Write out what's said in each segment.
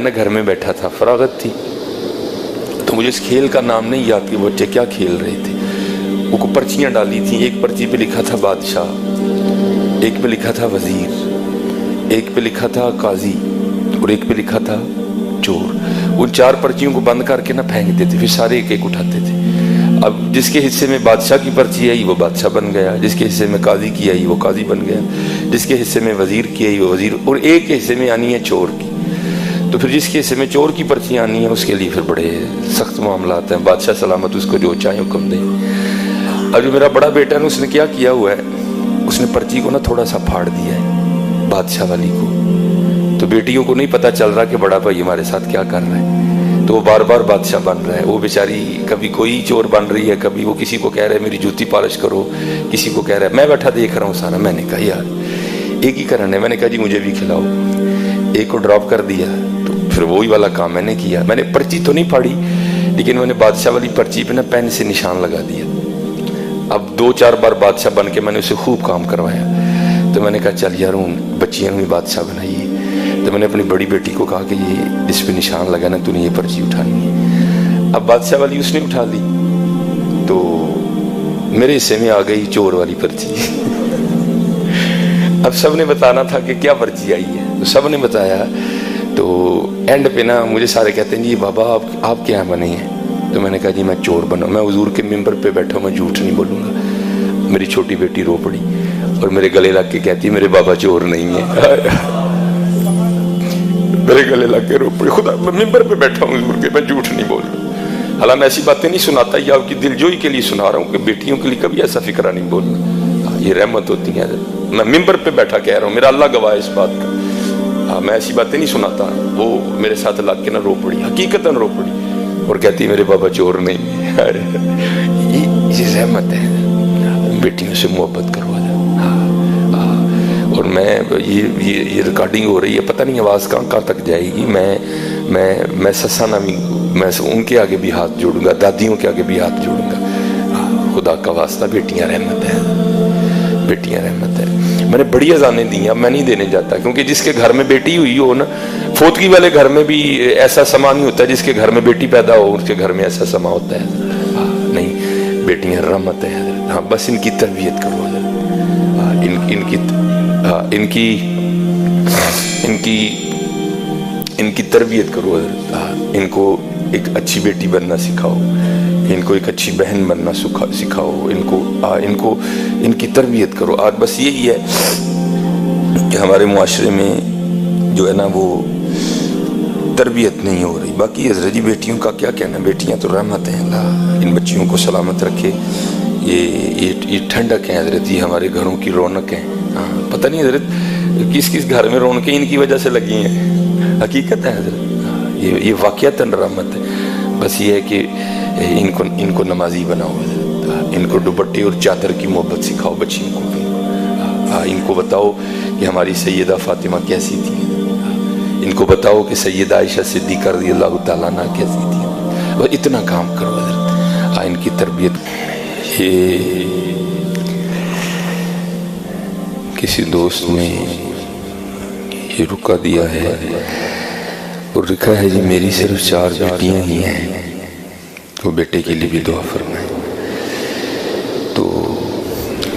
میں گھر میں بیٹھا تھا، فراغت تھی، تو مجھے اس کھیل کا نام نہیں یاد کہ بچے کیا کھیل رہے تھے. وہ کو پرچیاں ڈالی تھیں، ایک پرچی پہ لکھا تھا بادشاہ، ایک پہ لکھا تھا وزیر، ایک پہ لکھا تھا قاضی، اور ایک پہ لکھا تھا چور. ان 4 پرچیوں کو بند کر کے نہ پھینک دیتے، پھر سارے ایک ایک اٹھاتے تھے. اب جس کے حصے میں بادشاہ کی پرچی آئی وہ بادشاہ بن گیا، جس کے حصے میں قاضی کی آئی وہ قاضی بن گیا، جس کے حصے میں وزیر کی آئی وہ وزیر، اور ایک کے حصے میں آنی ہے چور کی. تو پھر جس کے حصے میں چور کی پرچی آنی ہے اس کے لیے پھر بڑے سخت معاملات ہیں. بادشاہ سلامت اس کو جو چاہے حکم دے. اور جو میرا بڑا بیٹا ہے اس نے کیا کیا ہوا ہے، اس نے پرچی کو نا تھوڑا سا پھاڑ دیا ہے بادشاہ والی کو. تو بیٹیوں کو نہیں پتا چل رہا کہ بڑا بھائی ہمارے ساتھ کیا کر رہا ہے، تو وہ بار بار بادشاہ بن رہا ہے. وہ بیچاری کبھی کوئی چور بن رہی ہے، کبھی وہ کسی کو کہہ رہا ہے میری جوتی پالش کرو، کسی کو کہہ رہا ہے. میں بیٹھا دیکھ رہا ہوں سارا. میں نے کہا یار ایک ہی کرنا ہے. میں نے کہا جی مجھے بھی کھلاؤ. ایک کو ڈراپ کر دیا، تو پھر وہی والا کام میں نے کیا. میں نے پرچی تو نہیں پھاڑی، لیکن میں نے بادشاہ والی پرچی پہ نا پین سے نشان لگا دیا. اب 2-4 بار بادشاہ بن کے میں نے اسے خوب کام کروایا. تو میں نے کہا چل یار ہوں بچیاں بھی بادشاہ بنائیے. تو میں نے اپنی بڑی بیٹی کو کہا کہ یہ اس پہ نشان لگا نا، تو نے یہ پرچی اٹھانی ہے. اب بادشاہ والی اس نے اٹھا لی، تو میرے حصے میں آ گئی چور والی پرچی. اب سب نے بتانا تھا کہ کیا پرچی آئی ہے، تو سب نے بتایا. تو اینڈ پہ نا مجھے سارے کہتے ہیں جی بابا آپ کیا بنے ہیں. تو میں نے کہا جی میں چور بنا. میں حضور کے ممبر پہ بیٹھا ہوں، میں جھوٹ نہیں بولوں گا. میری چھوٹی بیٹی رو پڑی اور میرے گلے لگ کے کہتی میرے بابا چور نہیں ہے. میرے گلے لگ کے رو پڑی. خدا میں ممبر پہ بیٹھا ہوں حضور کے، میں جھوٹ نہیں بول رہا. حالانکہ میں ایسی باتیں نہیں سناتا، یہ آپ کی دل جوئی کے لیے سنا رہا ہوں کہ بیٹیوں کے لیے کبھی ایسا فکرہ نہیں بولنا. یہ رحمت ہوتی ہے. میں ممبر پہ بیٹھا کہہ رہا ہوں، میرا اللہ گواہ ہے اس بات کا. میں ایسی باتیں نہیں سناتا. وہ میرے ساتھ لگ کے نہ رو پڑی، حقیقتاً رو پڑی، اور کہتی میرے بابا چور نہیں ہے. یہ رحمت ہے. بیٹیوں سے محبت کرو. اور میں یہ ریکارڈنگ ہو رہی ہے، پتہ نہیں آواز کہاں تک جائے گی. میں سسانا بھی، میں ان کے آگے بھی ہاتھ جوڑوں گا، دادیوں کے آگے بھی ہاتھ جوڑوں گا. خدا کا واسطہ بیٹیاں رحمت ہے، بیٹیاں رحمت ہے. میں نے بڑی اذانیں دی ہیں، اب میں نہیں دینے جاتا، کیونکہ جس کے گھر میں بیٹی ہوئی ہو نا، فوتگی والے گھر میں بھی ایسا سما نہیں ہوتا. جس کے گھر میں بیٹی پیدا ہو اس کے گھر میں ایسا سما ہوتا ہے. نہیں، بیٹیاں رحمت ہے. ہاں بس ان کی تربیت کرو. ان کی تربیت کرو. ان کو ایک اچھی بیٹی بننا سکھاؤ، ان کو ایک اچھی بہن بننا سکھاؤ. ان کی تربیت کرو. آج بس یہی ہے کہ ہمارے معاشرے میں جو ہے نا وہ تربیت نہیں ہو رہی. باقی حضرت جی بیٹیوں کا کیا کہنا، بیٹیاں تو رحمت ہیں. اللہ ان بچیوں کو سلامت رکھے. یہ ٹھنڈک ہیں حضرت جی، ہمارے گھروں کی رونق ہیں. پتہ نہیں حضرت کس گھر میں رونقیں ان کی وجہ سے لگی ہیں. حقیقت ہے حضرت، یہ واقعتاً رحمت ہے. بس یہ ہے کہ ان کو نمازی بناؤ حضرت. ان کو دوپٹے اور چادر کی محبت سکھاؤ بچیوں کو. ان کو بتاؤ کہ ہماری سیدہ فاطمہ کیسی تھی. ان کو بتاؤ کہ سیدہ عائشہ صدیقہ رضی اللہ تعالیٰ عنہ کیسی تھی. بس اتنا کام کرو حضرت. ان کی تربیت. کسی دوست نے یہ رکا دیا ہے اور لکھا ہے جی میری صرف 4 بیٹیاں ہی ہیں، تو بیٹے کے لیے بھی دعا فرمائیں. تو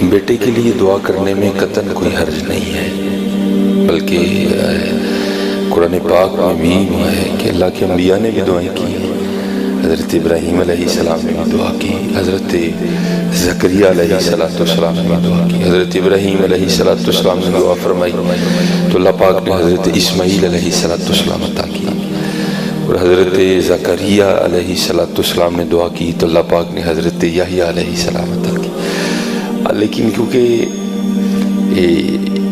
بیٹے کے لیے دعا کرنے میں قطعاً کوئی حرج نہیں ہے، بلکہ قرآن پاک میں بھی ہوا ہے کہ اللہ کے انبیاء نے بھی دعائیں کی. حضرت ابراہیم علیہ السلام نے بھی دعا کی، حضرت زکریا علیہ السلام نے بھی دعا کی، حضرت ابراہیم علیہ السلام نے دعا فرمائی تو اللہ پاک نے حضرت اسماعیل علیہ السلام عطا کی، اور حضرت زکریا علیہ السلام نے دعا کی تو اللہ پاک نے حضرت یحییٰ علیہ السلام عطا کی. لیکن کیونکہ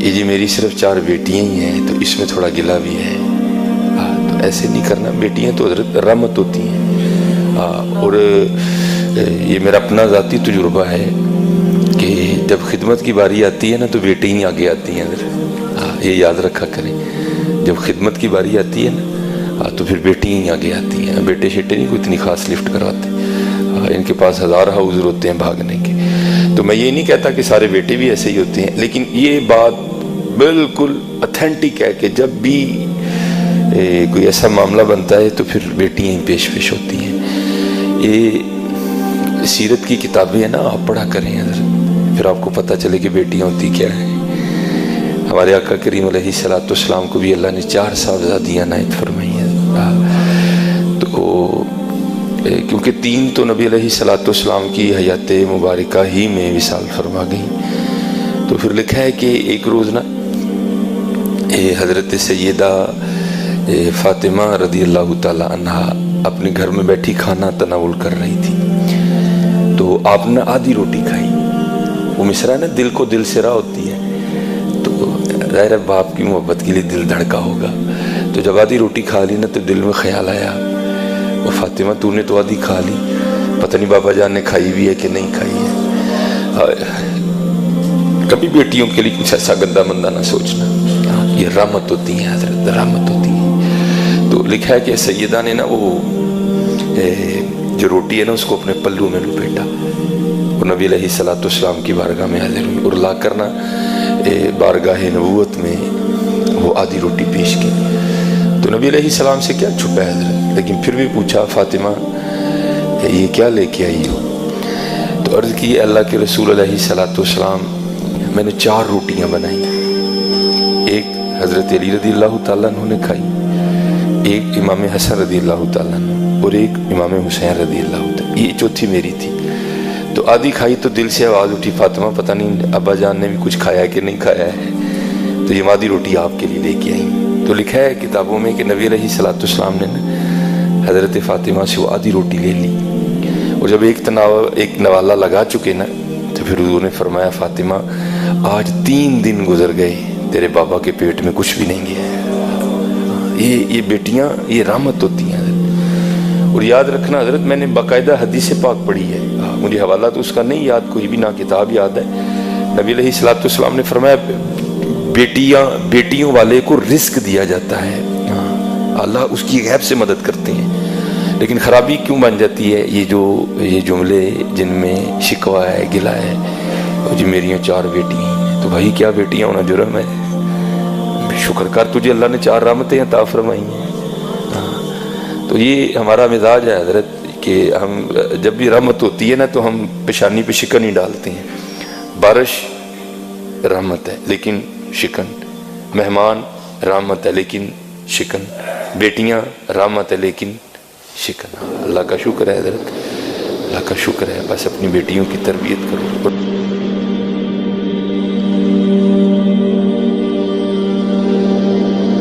یہ جی میری صرف 4 بیٹیاں ہی ہیں تو اس میں تھوڑا گلہ بھی ہے. تو ایسے نہیں کرنا. بیٹیاں تو حضرت رحمت ہوتی ہیں. اور یہ میرا اپنا ذاتی تجربہ ہے کہ جب خدمت کی باری آتی ہے نا تو بیٹی ہی آگے آتی ہیں. یہ یاد رکھا کریں، جب خدمت کی باری آتی ہے نا تو پھر بیٹی ہی آگے آتی ہیں. بیٹے شیٹے نہیں کوئی اتنی خاص لفٹ کراتے. ان کے پاس ہزارہ عذر ہوتے ہیں بھاگنے کے. تو میں یہ نہیں کہتا کہ سارے بیٹے بھی ایسے ہی ہوتے ہیں، لیکن یہ بات بالکل اتھینٹک ہے کہ جب بھی کوئی ایسا معاملہ بنتا ہے تو پھر بیٹیاں ہی پیش ہوتی ہیں. یہ سیرت کی کتابیں ہیں نا، آپ پڑھا کریں حضرت، پھر آپ کو پتہ چلے کہ بیٹیاں ہوتی کیا ہیں. ہمارے آقا کریم علیہ الصلوۃ والسلام کو بھی اللہ نے 4 صاحبزادیاں عنایت فرمائی ہیں. تو کیونکہ 3 تو نبی علیہ الصلوۃ والسلام کی حیات مبارکہ ہی میں وصال فرما گئیں، تو پھر لکھا ہے کہ ایک روز نا حضرت سیدہ فاطمہ رضی اللہ تعالی عنہا اپنے گھر میں بیٹھی کھانا تناول کر رہی تھی. تو آپ نے آدھی روٹی کھائی. وہ مصرع نا دل کو دل سے راہ ہوتی ہے، تو ظاہر ہے باپ کی محبت کے لیے دل دھڑکا ہوگا. تو جب آدھی روٹی کھا لی نا تو دل میں خیال آیا، وہ فاطمہ تو نے تو آدھی کھا لی، پتہ نہیں بابا جان نے کھائی بھی ہے کہ نہیں کھائی ہے. کبھی بیٹیوں کے لیے کچھ ایسا گندا مندہ نہ سوچنا، یہ رحمت ہوتی ہیں حضرت، رحمت ہوتی ہیں. تو لکھا ہے کہ سیدہ نے نا وہ جو روٹی ہے نا اس کو اپنے پلو میں لپیٹا، وہ نبی علیہ الصلوۃ والسلام کی بارگاہ میں حاضر ہوئی اور لا کر نا بارگاہ نبوت میں وہ آدھی روٹی پیش کی. تو نبی علیہ السلام سے کیا چھپا ہے حضرت، لیکن پھر بھی پوچھا فاطمہ یہ کیا لے کے آئی ہو؟ تو عرض کی اللہ کے رسول علیہ الصلوۃ والسلام میں نے 4 روٹیاں بنائی، ایک حضرت علی رضی اللہ تعالیٰ عنہ نے کھائی، ایک امام حسن رضی اللہ تعالیٰ عنہ اور ایک امام حسین رضی اللہ تعالیٰ، یہ چوتھی میری تھی. تو آدھی کھائی تو دل سے آواز اٹھی فاطمہ پتہ نہیں ابا جان نے بھی کچھ کھایا کہ نہیں کھایا ہے، تو یہ آدھی روٹی آپ کے لیے لے کے آئیں. تو لکھا ہے کتابوں میں کہ نبی علیہ الصلوۃ والسلام نے حضرت فاطمہ سے وہ آدھی روٹی لے لی، اور جب ایک نوالہ لگا چکے نا تو پھر حضور نے فرمایا فاطمہ آج 3 دن گزر گئے تیرے بابا کے پیٹ میں کچھ بھی نہیں گیا. یہ بیٹیاں یہ رحمت ہوتی ہیں حضرت. اور یاد رکھنا حضرت، میں نے باقاعدہ حدیث پاک پڑھی ہے، مجھے حوالہ تو اس کا نہیں یاد کوئی بھی، نہ کتاب یاد ہے. نبی علیہ الصلوۃ والسلام نے فرمایا بیٹیوں والے کو رزق دیا جاتا ہے، اللہ اس کی غیب سے مدد کرتے ہیں. لیکن خرابی کیوں بن جاتی ہے؟ یہ جملے جن میں شکوہ ہے، گلہ ہے، جی میریاں 4 بیٹیاں ہیں. تو بھائی کیا بیٹیاں ہونا جرم ہے؟ شکر کر تجھے اللہ نے 4 رحمتیں عطا فرمائی ہیں. تو یہ ہمارا مزاج ہے حضرت کہ ہم جب بھی رحمت ہوتی ہے نا تو ہم پیشانی پہ شکن ہی ڈالتے ہیں. بارش رحمت ہے لیکن شکن، مہمان رحمت ہے لیکن شکن، بیٹیاں رحمت ہے لیکن شکن. اللہ کا شکر ہے حضرت، اللہ کا شکر ہے. بس اپنی بیٹیوں کی تربیت کرو.